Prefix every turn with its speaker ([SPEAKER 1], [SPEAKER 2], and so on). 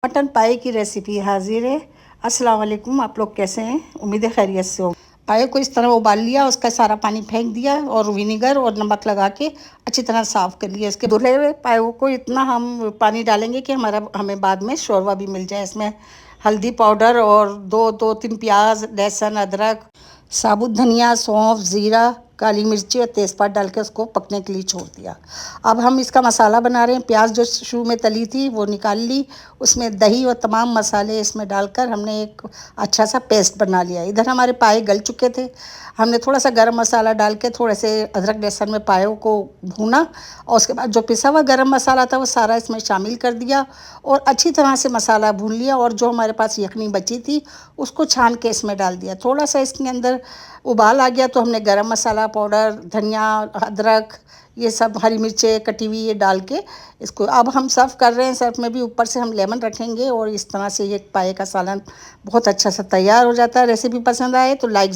[SPEAKER 1] Mutton पाए की recipe हाजिर है। अस्सलाम वालेकुम, आप लोग कैसे हैं? उम्मीद है खैरियत से हो। पाए को इस तरह उबाल लिया, उसका सारा पानी फेंक दिया और विनेगर और नमक लगा के अच्छी तरह साफ़ कर लिया। इसके धुले हुए पाए को इतना हम पानी डालेंगे कि हमें बाद में शोरबा भी मिल जाए। इसमें हल्दी पाउडर और दो तीन प्याज, लहसुन, अदरक, साबुत धनिया, सौंफ, ज़ीरा, काली मिर्ची और तेज़पात डाल के उसको पकने के लिए छोड़ दिया। अब हम इसका मसाला बना रहे हैं। प्याज जो शुरू में तली थी वो निकाल ली, उसमें दही और तमाम मसाले इसमें डालकर हमने एक अच्छा सा पेस्ट बना लिया। इधर हमारे पाए गल चुके थे। हमने थोड़ा सा गरम मसाला डाल के थोड़े से अदरक लहसुन में पायों को भूना और उसके बाद जो पिसा हुआ गरम मसाला था वो सारा इसमें शामिल कर दिया और अच्छी तरह से मसाला भून लिया। और जो हमारे पास यखनी बची थी उसको छान के इसमें डाल दिया। थोड़ा सा इसके अंदर उबाल आ गया तो हमने गरम मसाला पाउडर, धनिया, अदरक, ये सब, हरी मिर्चें कटी हुई ये डाल के इसको अब हम सर्व कर रहे हैं। सर्व में भी ऊपर से हम लेमन रखेंगे और इस तरह से ये पाए का सालन बहुत अच्छा सा तैयार हो जाता है। रेसिपी पसंद आए तो लाइक